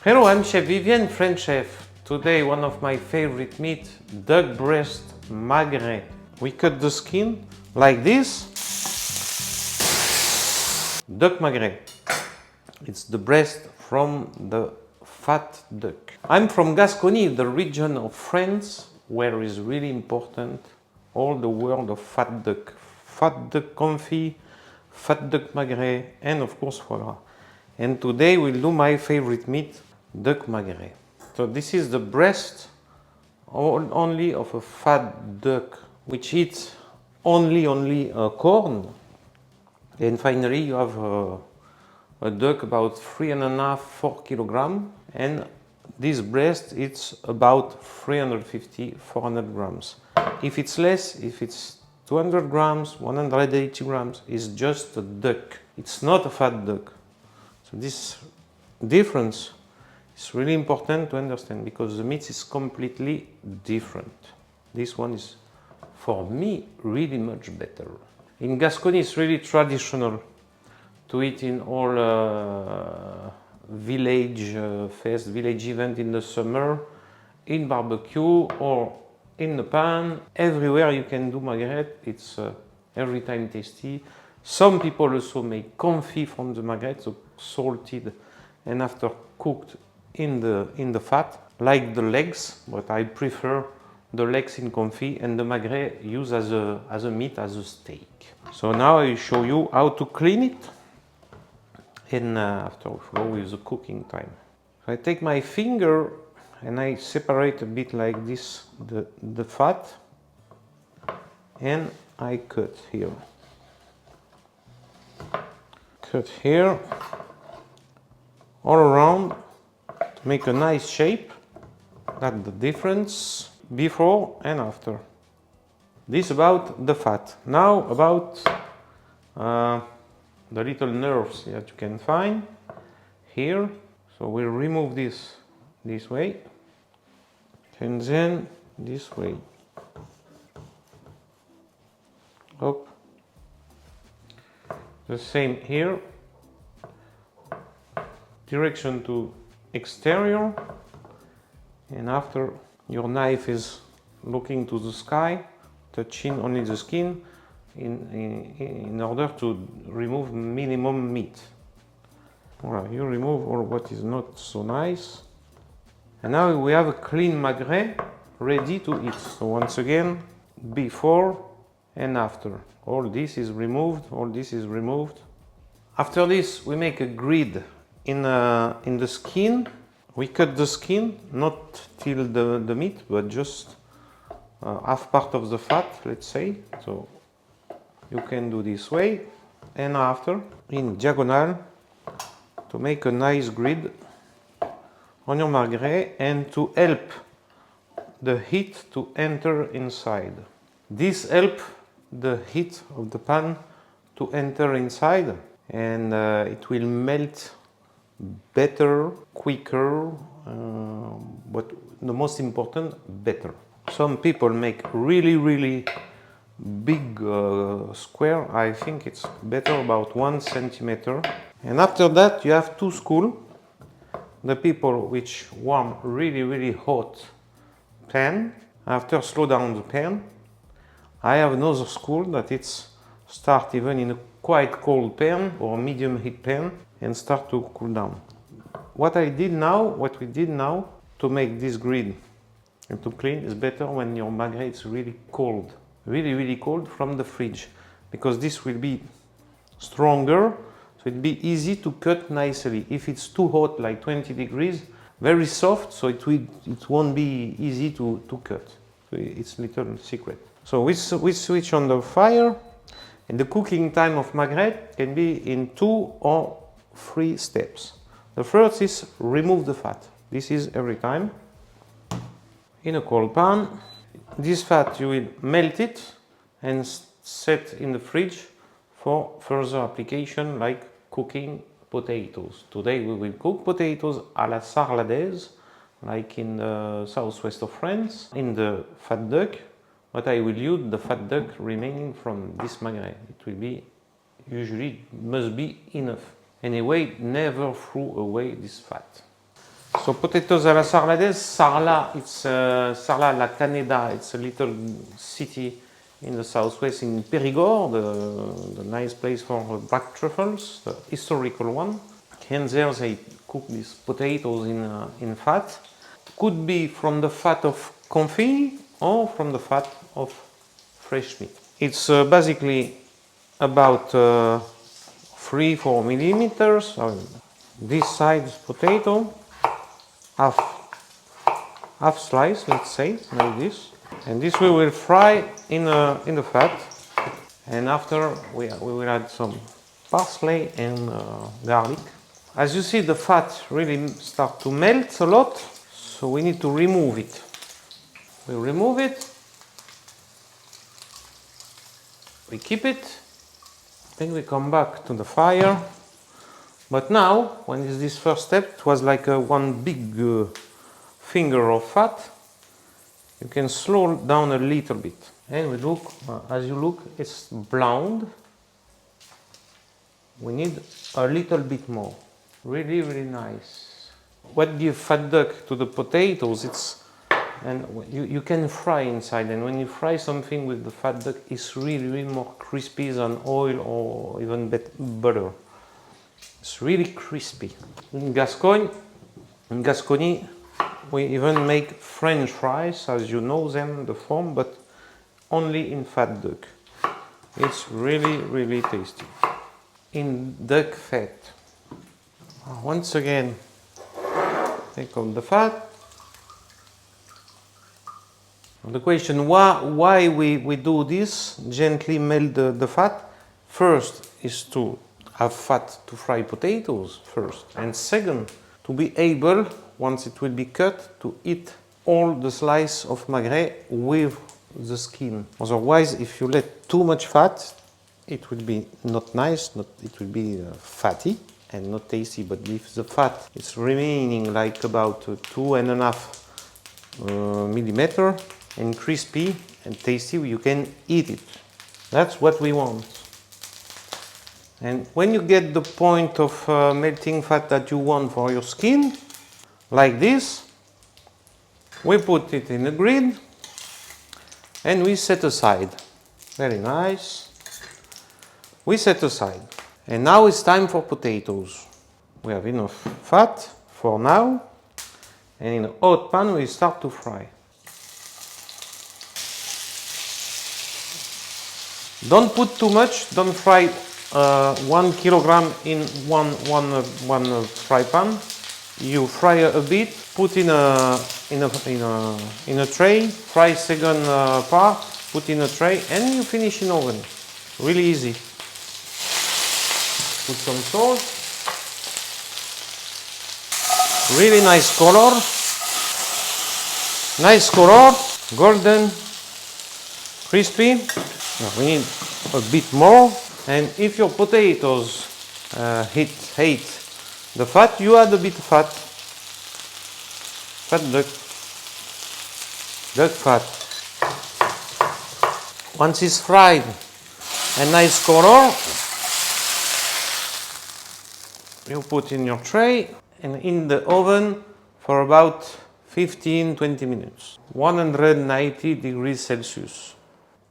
Hello, I'm Chef Vivien, French chef. Today one of my favorite meat, duck breast magret. We cut the skin like this. Duck magret. It's the breast from the fat duck. I'm from Gascony, the region of France where is really important all the world of fat duck. Fat duck confit, fat duck magret, and of course foie gras. And today we'll do my favorite meat, duck magret. So this is the breast only of a fat duck which eats only corn. And finally you have a duck about 3.5–4 kilograms, and this breast it's about 350–400 grams. If it's less, if it's 200 grams, 180 grams, it's just a duck. It's not a fat duck. So this difference is really important to understand because the meat is completely different. This one is, for me, really much better. In Gascony, it's really traditional to eat in all village fest, village event in the summer, in barbecue or in the pan. Everywhere you can do magret. It's every time tasty. Some people also make confit from the magret, so salted and after cooked in the fat, like the legs, but I prefer the legs in confit and the magret used as a meat, as a steak. So now I will show you how to clean it, and after we follow with the cooking time. So I take my finger and I separate a bit like this the fat, and I cut here. Cut here all around to make a nice shape. That's the difference before and after. This about the fat. Now about the little nerves that you can find here. So we'll remove this way and then this way. Up. The same here. Direction to exterior, and after your knife is looking to the sky, touching only the skin in order to remove minimum meat. Alright, you remove all what is not so nice, and now we have a clean magret ready to eat. So once again, before and after. All this is removed, all this is removed. After this we make a grid in the skin. We cut the skin, not till the meat, but just half part of the fat, let's say. So you can do this way, and after in diagonal to make a nice grid on your magret and to help the heat to enter inside. This helps the heat of the pan to enter inside, and it will melt better, quicker, but the most important, better. Some people make really big square. I think it's better about 1 centimeter. And after that you have two schools. The people which warm really hot pan, after slow down the pan. I have another school that it's start even in a quite cold pan or medium heat pan and start to cool down. What we did now to make this grid and to clean is better when your magret is really cold, really cold from the fridge, because this will be stronger, so it'll be easy to cut nicely. If it's too hot, like 20 degrees, very soft, so it won't be easy to cut. So it's a little secret. So we switch on the fire, and the cooking time of magret can be in 2 or 3 steps. The first is remove the fat. This is every time. In a cold pan, this fat you will melt it and set in the fridge for further application, like cooking potatoes. Today we will cook potatoes à la Sarladaise, like in the southwest of France, in the fat duck. But I will use the fat duck remaining from this magret. It will be, usually must be enough. Anyway, never throw away this fat. So potatoes à la sarladaise. Sarlat, it's Sarlat la Caneda. It's a little city in the southwest in Périgord, the nice place for black truffles, the historical one. And there they cook these potatoes in fat. Could be from the fat of confit or from the fat of fresh meat. It's basically about 3-4 millimeters. This size potato, half slice, let's say, like this. And this we will fry in the fat. And after we will add some parsley and garlic. As you see, the fat really starts to melt a lot, so we need to remove it. We remove it. We keep it. Then we come back to the fire. But now, when is this first step, it was like one big finger of fat. You can slow down a little bit. And we look, as you look, it's browned. We need a little bit more. Really, really nice. What gives fat duck to the potatoes, and you can fry inside, and when you fry something with the fat duck, it's really, really more crispy than oil or even butter. It's really crispy. In Gascony, we even make French fries, as you know them, the form, but only in fat duck. It's really, really tasty. In duck fat. Once again, take out the fat. The question why we do this, gently melt the fat, first is to have fat to fry potatoes first, and second, to be able, once it will be cut, to eat all the slice of magret with the skin. Otherwise, if you let too much fat, it will be not nice, it will be fatty and not tasty. But if the fat is remaining like about 2.5 millimeter and crispy and tasty, you can eat it. That's what we want. And when you get the point of melting fat that you want for your skin, like this, we put it in a grid and we set aside. Very nice. We set aside. And now it's time for potatoes. We have enough fat for now. And in a hot pan we start to fry. Don't put too much, don't fry 1 kilogram in one fry pan. You fry a bit, put in a tray, fry second part, put in a tray, and you finish in oven. Really easy. Put some salt. Really nice color. Nice color, golden, crispy. Now we need a bit more. And if your potatoes hate the fat, you add a bit of fat. Fat duck fat. Once it's fried, a nice color, you put in your tray and in the oven for about 15-20 minutes. 190 degrees Celsius.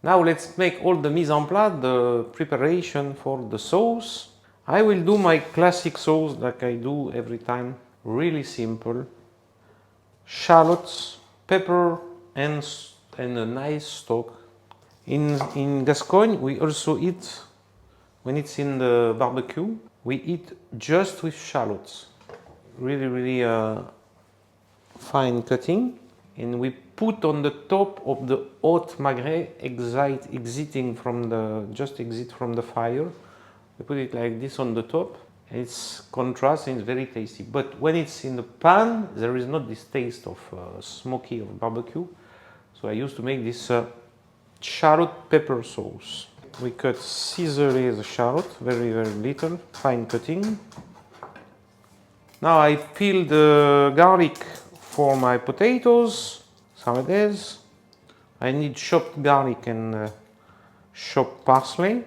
Now let's make all the mise en place, the preparation for the sauce. I will do my classic sauce like I do every time. Really simple. Shallots, pepper and a nice stock. In Gascon we also eat, when it's in the barbecue, we eat just with shallots. Really, really fine cutting. And we put on the top of the hot magret exit from the fire. We put it like this on the top. And it's contrast and it's very tasty. But when it's in the pan, there is not this taste of smoky of barbecue. So I used to make this shallot pepper sauce. We cut scissors the shallot, very, very little, fine cutting. Now I peel the garlic for my potatoes, Sarladaise. I need chopped garlic and chopped parsley.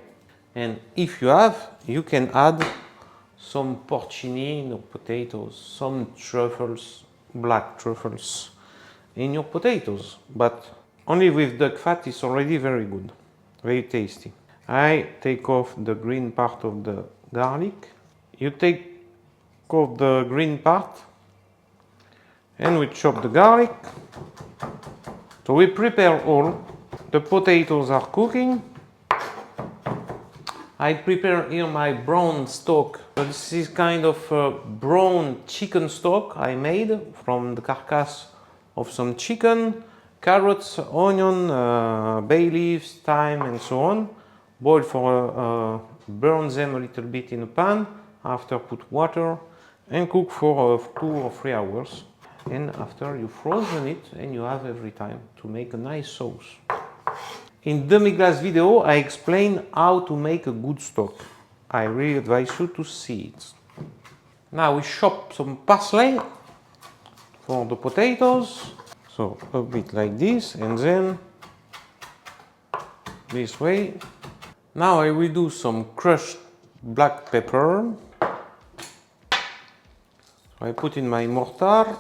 And if you have, you can add some porcini, potatoes, some truffles, black truffles in your potatoes, but only with duck fat is already very good, very tasty. I take off the green part of the garlic. You take off the green part and we chop the garlic. So we prepare all. The potatoes are cooking. I prepare here my brown stock. This is kind of brown chicken stock I made from the carcass of some chicken, carrots, onion, bay leaves, thyme and so on. Boil for, burn them a little bit in a pan, after put water and cook for 2 or 3 hours. And after you frozen it and you have every time to make a nice sauce. In demi-glace video I explain how to make a good stock. I really advise you to see it. Now we chop some parsley for the potatoes. So a bit like this and then this way. Now I will do some crushed black pepper. So I put in my mortar.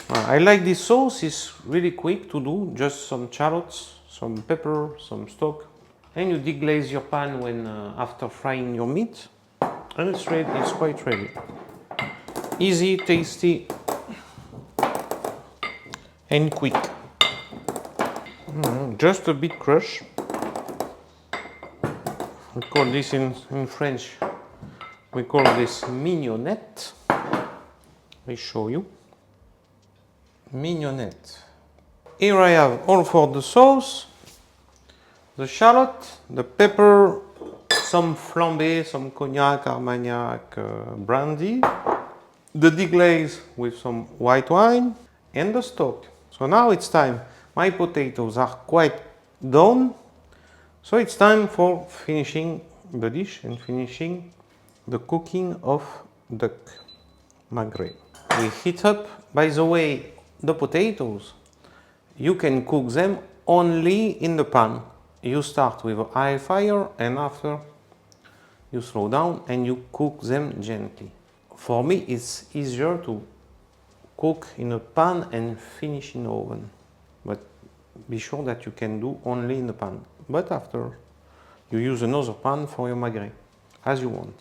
I like this sauce, it's really quick to do, just some shallots, some pepper, some stock, and you deglaze your pan when after frying your meat, and it's ready. It's quite ready. Easy, tasty, and quick. Just a bit crushed. We call this in French. We call this mignonette. I show you. Mignonette. Here I have all for the sauce, the shallot, the pepper, some flambé, some cognac, armagnac, brandy, the deglaze with some white wine, and the stock. So now it's time. My potatoes are quite done, so it's time for finishing the dish and finishing the cooking of duck magret. We heat up, by the way, the potatoes. You can cook them only in the pan. You start with a high fire and after you slow down and you cook them gently. For me it's easier to cook in a pan and finish in the oven. But be sure that you can do only in the pan. But after you use another pan for your magret, as you want.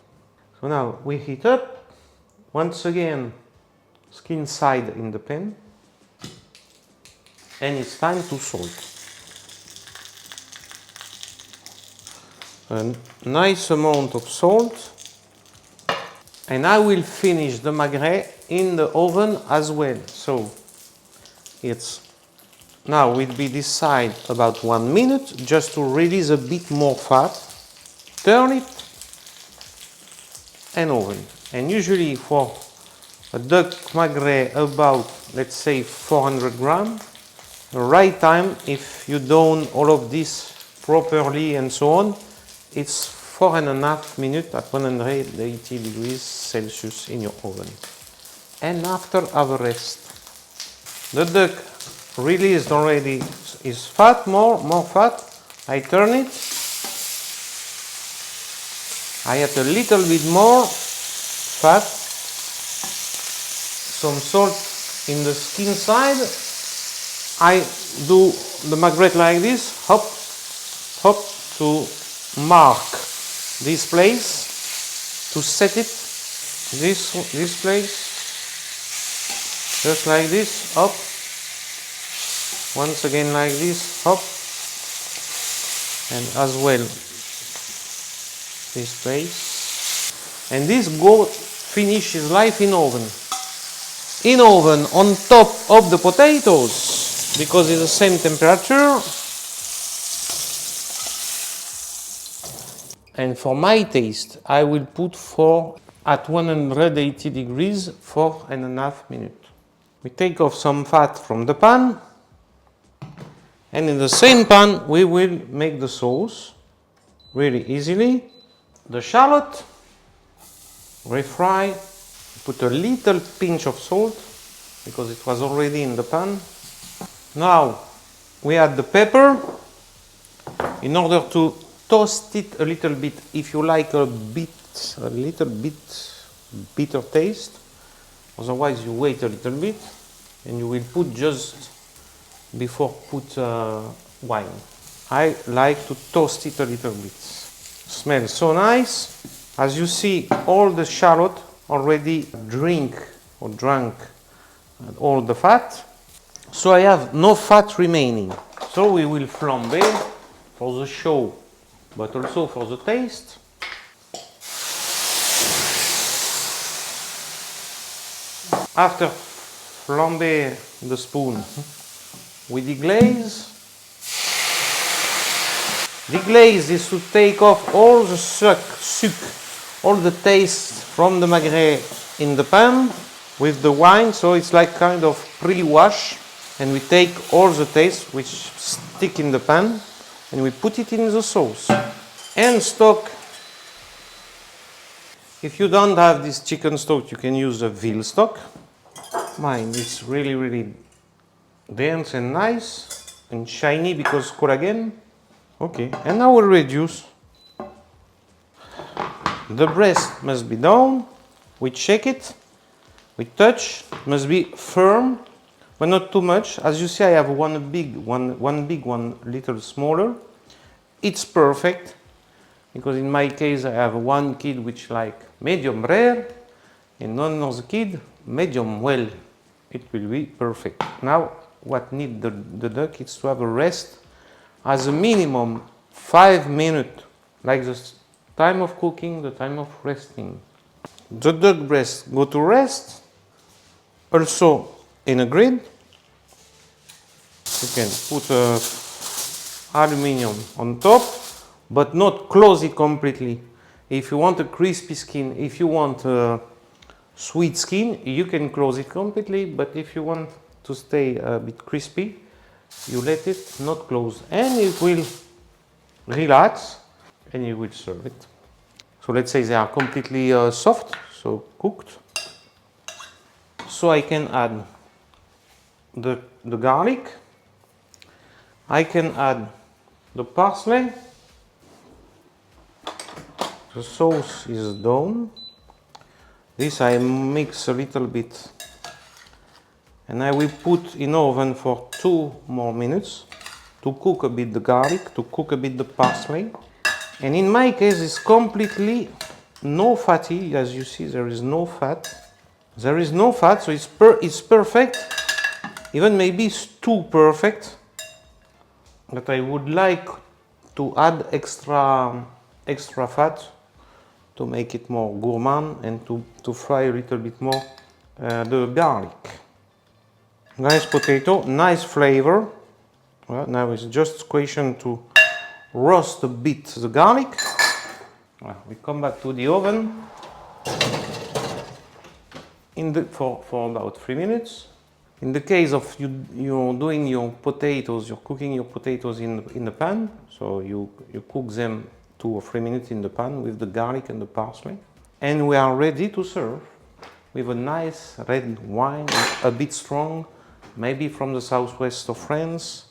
So now we heat up. Once again, skin side in the pan. And it's time to salt. A nice amount of salt. And I will finish the magret in the oven as well. So it's now will be this side about 1 minute just to release a bit more fat. Turn it and oven. And usually for a duck magret about, let's say, 400 grams, the right time, if you done all of this properly and so on, it's 4.5 minutes at 180 degrees Celsius in your oven. And after have a rest. The duck released already is fat, more fat. I turn it. I add a little bit more fat. Some salt in the skin side. I do the magret like this, hop, hop, to mark this place, to set it, this place, just like this, hop, once again like this, hop, and as well this place, and this goat finishes life in oven. In oven on top of the potatoes, because it's the same temperature. And for my taste, I will put at 180 degrees 4.5 minutes. We take off some fat from the pan, and in the same pan we will make the sauce really easily. The shallot, refry, put a little pinch of salt because it was already in the pan. Now we add the pepper in order to toast it a little bit if you like a little bit bitter taste. Otherwise you wait a little bit and you will put just before put wine. I like to toast it a little bit. Smells so nice. As you see, all the shallot already drank all the fat. So I have no fat remaining. So we will flambe for the show, but also for the taste. After flambe the spoon, we deglaze. Deglaze is to take off all the suc, all the taste from the magret in the pan with the wine, so it's like kind of pre-wash, and we take all the taste which stick in the pan and we put it in the sauce. And stock. If you don't have this chicken stock, you can use a veal stock. Mine is really dense and nice and shiny because collagen. Okay, and now we'll reduce. The breast must be down. We check it. We touch. It must be firm, but not too much. As you see, I have one big, one little smaller. It's perfect because in my case I have one kid which like medium rare and another kid medium well. It will be perfect. Now what need the duck is to have a rest as a minimum 5 minutes, like the time of cooking, the time of resting. The duck breast go to rest, also in a grid. You can put aluminium on top, but not close it completely. If you want a crispy skin, if you want a sweet skin, you can close it completely, but if you want to stay a bit crispy, you let it not close, and it will relax, and you will serve it. So let's say they are completely soft, so cooked. So I can add the garlic. I can add the parsley. The sauce is done. This I mix a little bit, and I will put in oven for 2 more minutes to cook a bit the garlic, to cook a bit the parsley. And in my case, it's completely no fatty. As you see, there is no fat. There is no fat, so it's perfect. Even maybe it's too perfect. But I would like to add extra fat to make it more gourmand and to fry a little bit more the garlic. Nice potato, nice flavor. Well, now it's just a question to roast a bit the garlic. Well, we come back to the oven for about 3 minutes. In the case of you're doing your potatoes, you're cooking your potatoes in the pan, so you cook them 2 or 3 minutes in the pan with the garlic and the parsley. And we are ready to serve with a nice red wine, a bit strong, maybe from the southwest of France,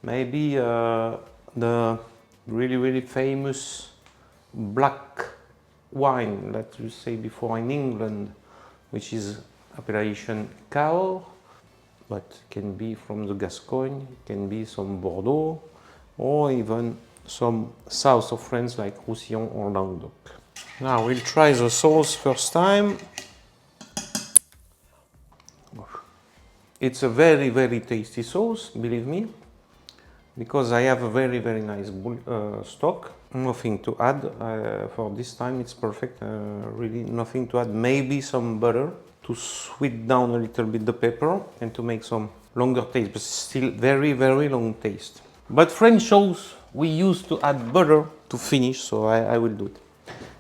maybe the really famous black wine that you say before in England, which is appellation Cahors, but can be from the Gascon, can be some Bordeaux, or even some south of France like Roussillon or Languedoc. Now we'll try the sauce first time. It's a very tasty sauce, believe me, because I have a very nice stock. Nothing to add for this time. It's perfect. Really nothing to add. Maybe some butter to sweet down a little bit the pepper and to make some longer taste, but still very long taste. But French sauce, we used to add butter to finish, so I will do it.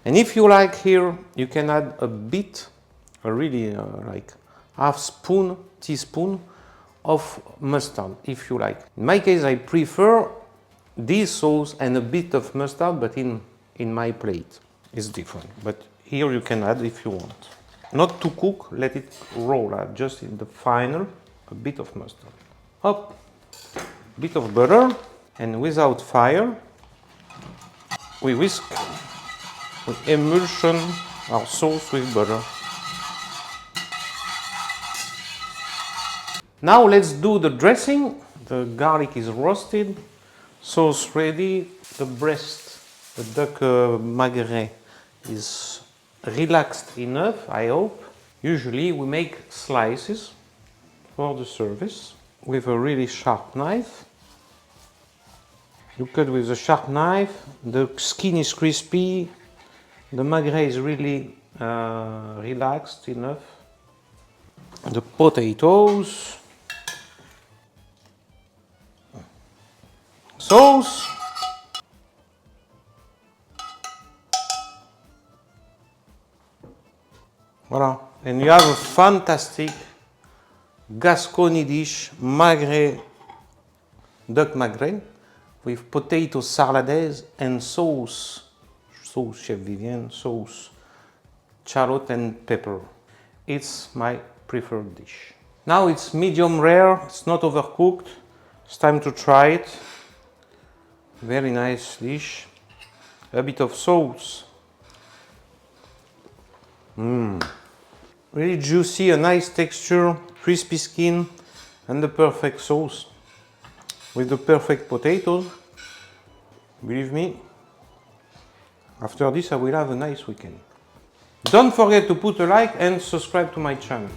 And if you like here, you can add a bit, really like half teaspoon of mustard, if you like. In my case, I prefer this sauce and a bit of mustard, but in my plate it's different. But here you can add if you want. Not to cook, let it roll out, just in the final, a bit of mustard. Up, bit of butter, and without fire, we whisk, we emulsion our sauce with butter. Now let's do the dressing. The garlic is roasted, sauce ready, the breast, the duck magret is relaxed enough, I hope. Usually we make slices for the service with a really sharp knife. You cut with a sharp knife, the skin is crispy, the magret is really relaxed enough. The potatoes, sauce, voila, and you have a fantastic Gascony dish, magret, duck magret, with potato sarladaise and sauce, Chef Vivien, sauce, shallot and pepper. It's my preferred dish. Now it's medium rare, it's not overcooked. It's time to try it. Very nice dish. A bit of sauce. Really juicy, a nice texture, crispy skin, and the perfect sauce. With the perfect potatoes. Believe me, after this I will have a nice weekend. Don't forget to put a like and subscribe to my channel.